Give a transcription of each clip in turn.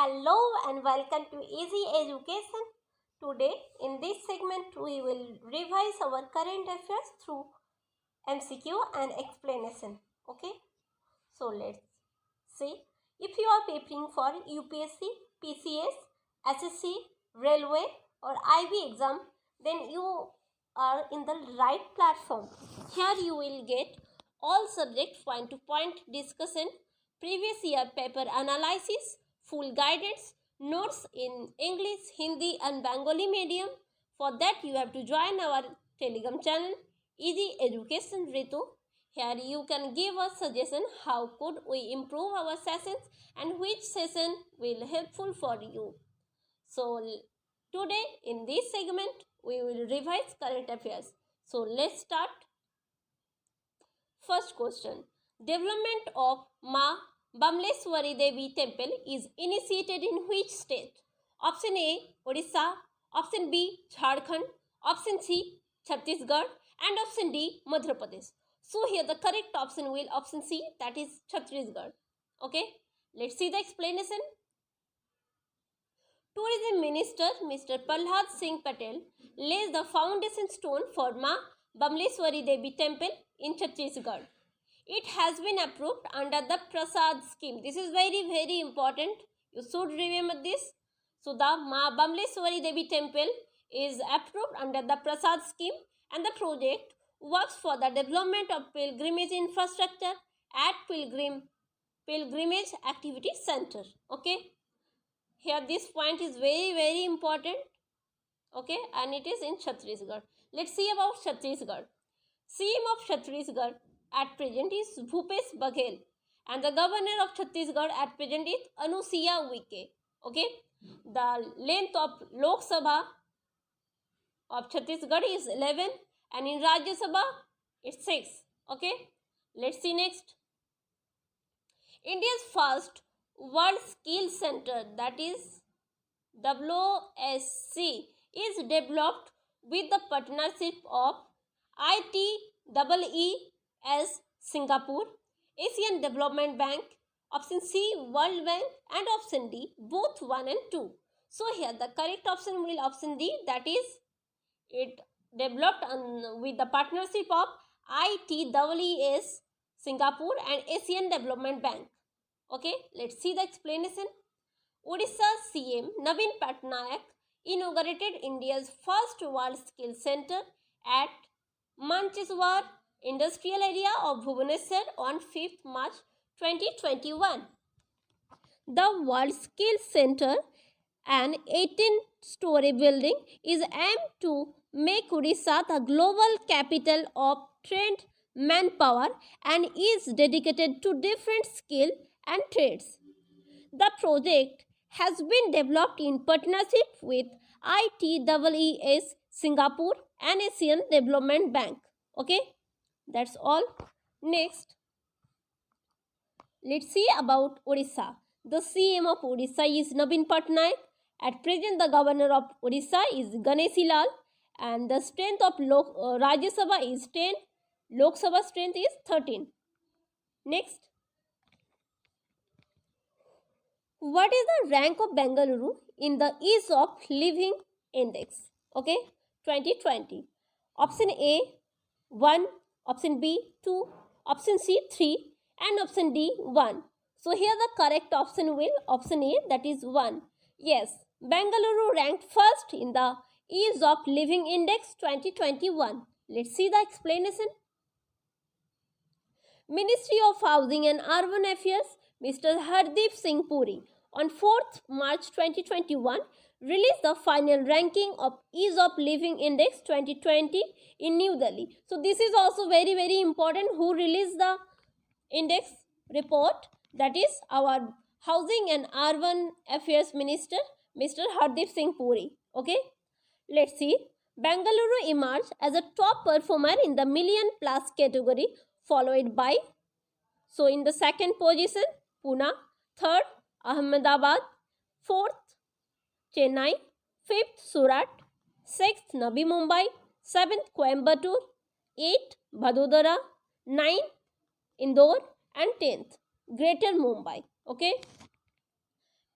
Hello and welcome to Easy Education. Today, in this segment, we will revise our current affairs through MCQ and explanation. Okay, so let's see. If you are preparing for UPSC, PCS, SSC, Railway, or IB exam, then you are in the right platform. Here you will get all subject point to point discussion, previous year paper analysis, full guidance, notes in English, Hindi, and Bengali medium. For that, you have to join our Telegram channel, Easy Education Ritu. Here you can give us suggestion how could we improve our sessions and which session will helpful for you. So today in this segment we will revise current affairs. So let's start. First question. Development of Ma Bamleswari Devi temple is initiated in which state? Option A, Odisha. Option B, Jharkhand. Option C, Chhattisgarh. And option D, Madhya Pradesh. So here the correct option will option C, that is Chhattisgarh. Okay, let's see the explanation. Tourism Minister Mr. Prahlad Singh Patel lays the foundation stone for Ma Bamleswari Devi temple in Chhattisgarh. It has been approved under the Prasad scheme. This is very important. You should remember this. So the Ma Bamleswari Devi temple is approved under the Prasad scheme, and the project works for the development of pilgrimage infrastructure at Pilgrimage Activity Center. Okay. Here this point is very important. Okay, and it is in Chhattisgarh. Let's see about Chhattisgarh. CM of Chhattisgarh at present is Bhupesh Baghel, and the governor of Chhattisgarh at present is Anusuya Uike. Okay, the length of Lok Sabha of Chhattisgarh is 11, and in Rajya Sabha it's 6. Okay, let's see next. India's first World Skill Center, that is WSC, is developed with the partnership of ITEES Singapore, Asian Development Bank, option C World Bank, and option D both 1 and 2. So here the correct option will option D, that is it developed with the partnership of ITEES Singapore and Asian Development Bank. Okay, let's see the explanation. Odisha CM Naveen Patnaik inaugurated India's first World Skill Center at Mancheswar Industrial Area of Bhubaneswar on 5th March 2021. The World Skill Center, an 18-story building, is aimed to make Odisha the global capital of trained manpower and is dedicated to different skills and trades. The project has been developed in partnership with ITEES Singapore and Asian Development Bank. Okay, that's all. Next, let's see about Odisha. The CM of Odisha is Naveen Patnaik. At present, the governor of Odisha is Ganeshi Lal, and the strength of Rajya Sabha is 10. Lok Sabha strength is 13. Next. What is the rank of Bengaluru in the Ease of Living Index? Okay, 2020. Option A 1, option B 2, option C 3, and option D 1. So here the correct option will option A, that is 1. Yes, Bengaluru ranked first in the Ease of Living Index 2021. Let's see the explanation. Ministry of Housing and Urban Affairs Mr. Hardeep Singh Puri on 4th March 2021 released the final ranking of Ease of Living Index 2020 in New Delhi. So this is also very important. Who released the index report? That is our Housing and Urban Affairs Minister Mr. Hardeep Singh Puri. Okay, let's see. Bengaluru emerged as a top performer in the million plus category, followed by, so in the second position, Pune, third, Ahmedabad, fourth, Chennai, fifth, Surat, sixth, Navi Mumbai, seventh, Coimbatore, eighth, Vadodara, ninth, Indore, and 10th, Greater Mumbai. Okay.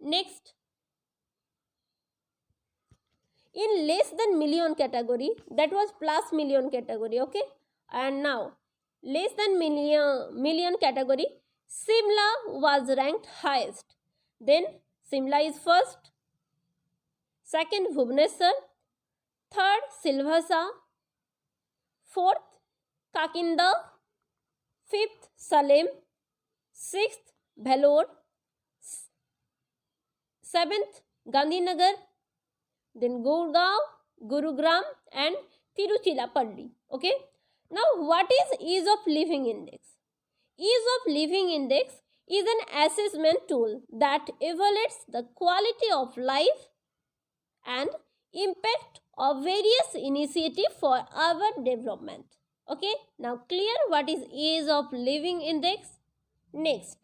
Next, in less than million category, that was plus million category, okay, and now less than million category, Simla was ranked highest. Then Simla is first, second Bhubaneswar, third Silvassa, fourth Kakinda, fifth Salem, sixth Vellore, seventh Gandhinagar, then Gurgaon, Gurugram and Tiruchirappalli. Okay. Now what is ease of living index? Ease of living index is an assessment tool that evaluates the quality of life and impact of various initiatives for urban development. Okay. Now clear what is ease of living index? Next,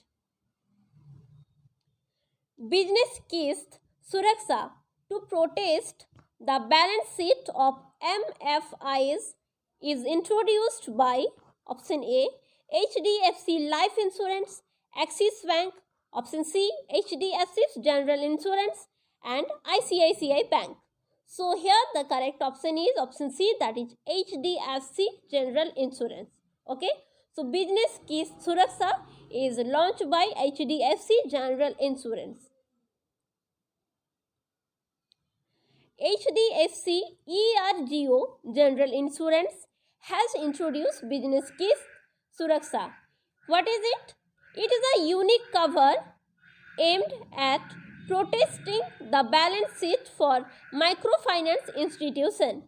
business kissed Suraksha to protest the balance sheet of MFIs is introduced by option A, HDFC Life Insurance, Axis Bank, option C, HDFC General Insurance and ICICI Bank. So here the correct option is option C, that is HDFC General Insurance. Okay. So business key Suraksha is launched by HDFC General Insurance. HDFC ERGO General Insurance has introduced business keys Suraksha. What is it? It is a unique cover aimed at protecting the balance sheet for microfinance institution,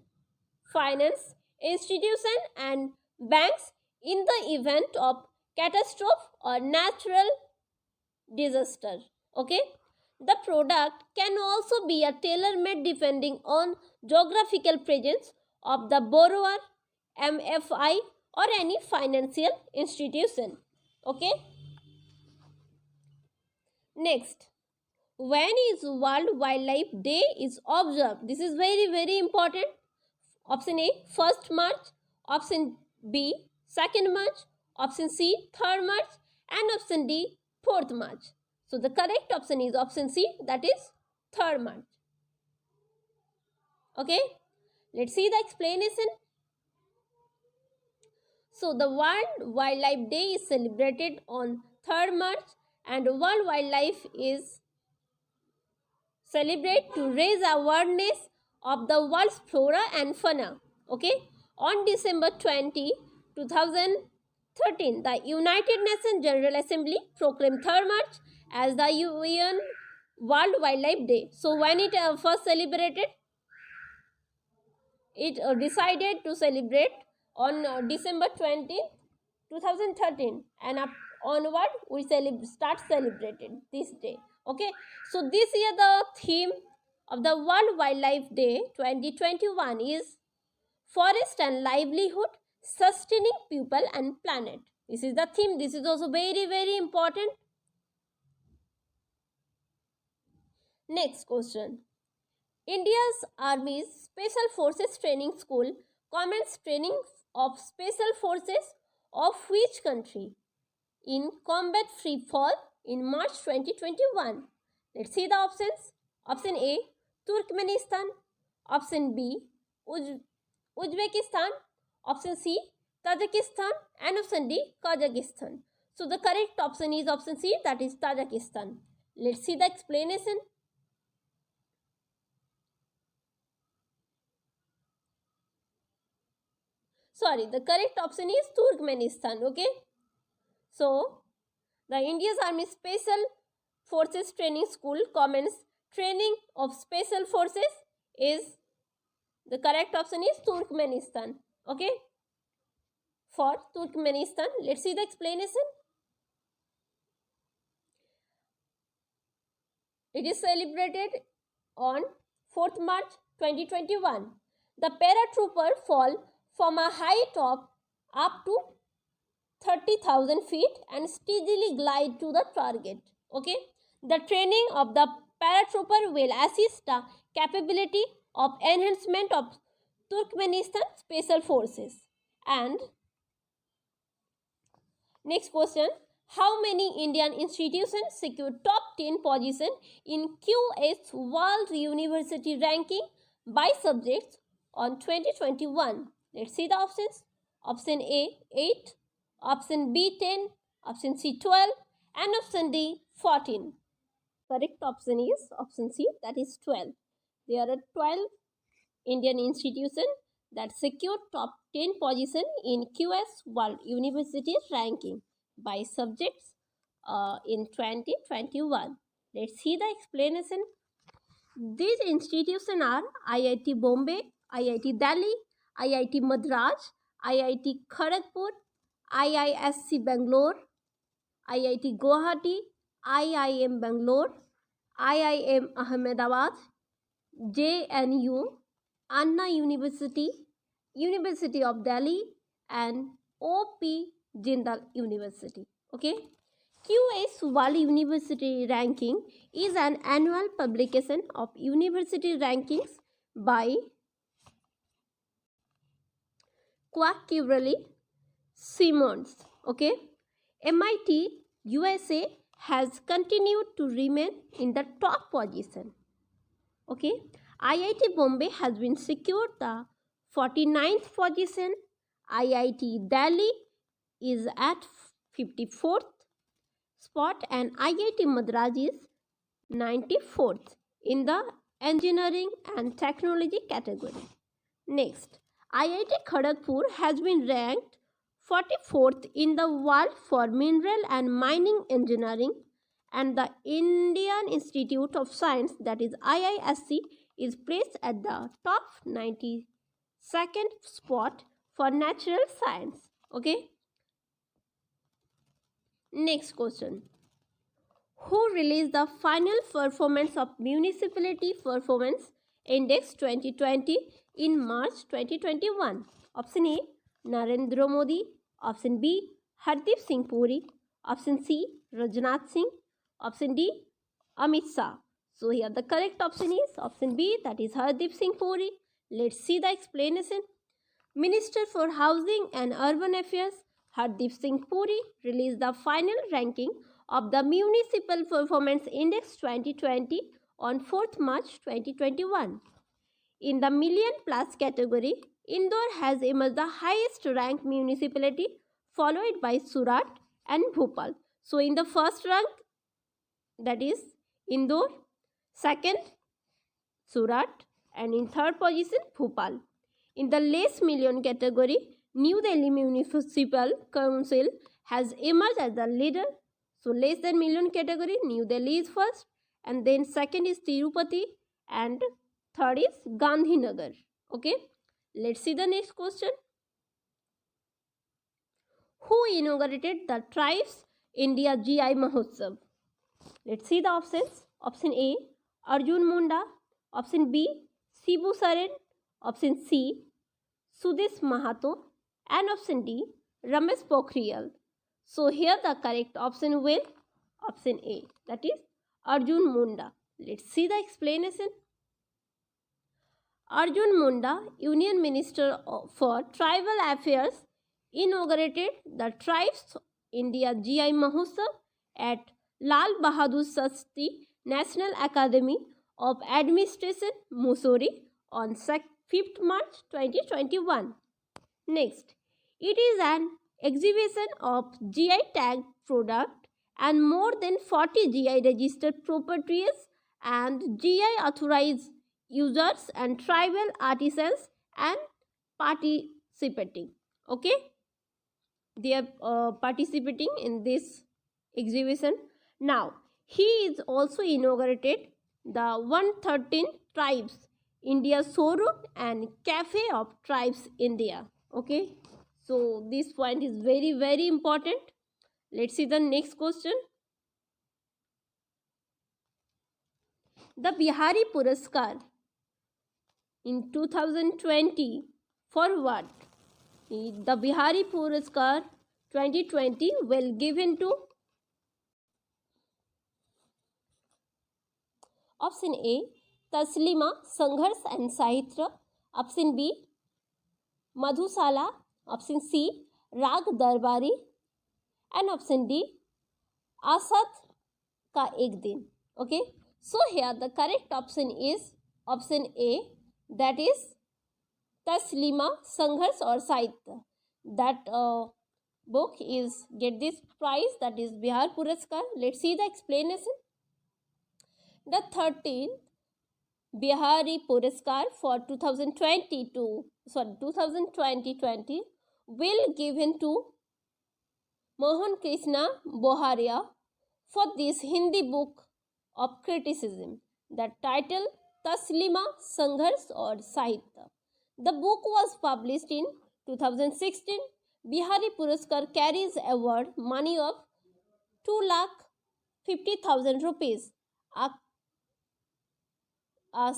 finance institution and banks in the event of catastrophe or natural disaster. Okay. The product can also be a tailor-made depending on geographical presence of the borrower, MFI or any financial institution. Okay. Next, when is World Wildlife Day is observed? This is very important. Option A 1st March, option B 2nd March, option C 3rd March and option D 4th March. So the correct option is option C, that is 3rd March. Okay, let's see the explanation. So the World Wildlife Day is celebrated on 3rd March and World Wildlife is celebrated to raise awareness of the world's flora and fauna. Okay, on December 20, 2013, the United Nations General Assembly proclaimed 3rd March as the UN World Wildlife Day. So when it first celebrated, it decided to celebrate on December 20, 2013 and onward we start celebrating this day. Okay, so this year the theme of the World Wildlife Day 2021 is forest and livelihood, sustaining people and planet. This is the theme. This is also very important. Next question. India's Army's Special Forces Training School commenced training of special forces of which country in combat free fall in March 2021? Let's see the options. Option A, Turkmenistan. Option B, Uzbekistan. Option C, Tajikistan and option D, Kazakhstan. So the correct option is option C, that is Tajikistan. Let's see the explanation. Sorry, the correct option is Turkmenistan. Okay. So the India's Army Special Forces Training School commenced training of special forces is the correct option is Turkmenistan. Okay. For Turkmenistan, let's see the explanation. It is celebrated on 4th March 2021. The paratrooper fall from a height of up to 30,000 feet and steadily glide to the target. Okay. The training of the paratrooper will assist the capability of enhancement of Turkmenistan Special Forces. And next question. How many Indian institutions secured top 10 position in QS World University Ranking by subjects on 2021? Let's see the options. Option A 8, option B 10, option C 12, and option D 14. Correct option is option C, that is 12. There are 12 Indian institutions that secured top 10 position in QS World University Ranking by subjects in 2021. Let's see the explanation. These institutions are IIT Bombay, IIT Delhi, IIT Madras, IIT Kharagpur, IISc Bangalore, IIT Guwahati, IIM Bangalore, IIM Ahmedabad, JNU, Anna University, University of Delhi, and OP Jindal University. Okay. QS World University Ranking is an annual publication of university rankings by Quarterly Simmons. Okay. MIT USA has continued to remain in the top position. Okay. IIT Bombay has been secured the 49th position. IIT Delhi is at 54th spot and IIT Madras is 94th in the engineering and technology category. Next, IIT Kharagpur has been ranked 44th in the world for mineral and mining engineering, and the Indian Institute of Science, that is IISc, is placed at the top 92nd spot for natural science. Okay. Next question. Who released the final performance of Municipality Performance Index 2020 in March 2021? Option A, Narendra Modi. Option B, Hardeep Singh Puri. Option C, Rajnath Singh. Option D, Amit Shah. So here the correct option is option B, that is Hardeep Singh Puri. Let's see the explanation. Minister for Housing and Urban Affairs Hardeep Singh Puri released the final ranking of the Municipal Performance Index 2020 on 4th March 2021. In the million plus category, Indore has emerged the highest ranked municipality, followed by Surat and Bhopal. So in the first rank, that is Indore, second Surat, and in third position Bhopal. In the less million category, New Delhi Municipal Council has emerged as the leader. So less than million category, New Delhi is first, and then second is Tirupati, and third is Gandhinagar. Okay. Let's see the next question. Who inaugurated the Tribes India GI Mahotsav? Let's see the options. Option A, Arjun Munda. Option B, Shibu Soren. Option C, Sudesh Mahato. And option D, Ramesh Pokhriyal. So here the correct option will option A, that is Arjun Munda. Let's see the explanation. Arjun Munda, Union Minister for Tribal Affairs, inaugurated the Tribes India GI Mahotsav at Lal Bahadur Shastri National Academy of Administration, Mussoorie on 5th March 2021. Next, it is an exhibition of GI tagged product and more than 40 GI registered proprietors and GI authorized users and tribal artisans and participating. Okay, they are participating in this exhibition. Now, he is also inaugurated the 113 Tribes India showroom and Cafe of Tribes India. Okay, so this point is very important. Let's see the next question. The Bihari Puraskar in 2020 for what? The Bihari Puraskar 2020 will given to option A, Taslima Sangharsh and Sahitra. Option B, Madhusala. Option C, Rag Darbari. And option D, आसत का एक दिन. Okay, so here the correct option is option A, that is Taslima Sangharsh or Sahitya. That book is get this prize, that is Bihar Puraskar. Let's see the explanation. The 13th Bihari Puraskar for 2020 will given to Mohan Krishna Boharia for this Hindi book of criticism. The title Taslima Sangharsh or Sahitya. The book was published in 2016. Bihari Puraskar carries award money of 2,50,000 rupees, a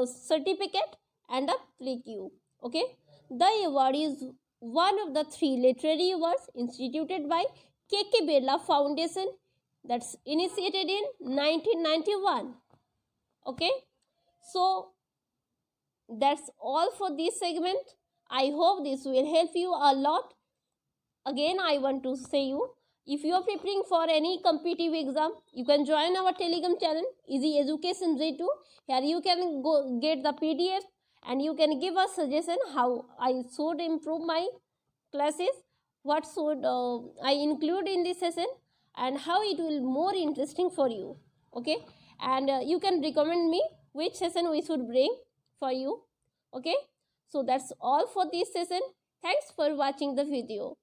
certificate and a plaque. Okay, the award is one of the 3 literary awards instituted by K.K. Birla Foundation, that's initiated in 1991. Okay, so that's all for this segment. I hope this will help you a lot. Again, I want to say you, if you are preparing for any competitive exam, you can join our Telegram channel Easy Education J2. Here you can go get the PDF and you can give us suggestion how I should improve my classes, what should I include in this session, and how it will more interesting for you. Okay, and you can recommend me which session we should bring for you. Okay, so that's all for this session. Thanks for watching the video.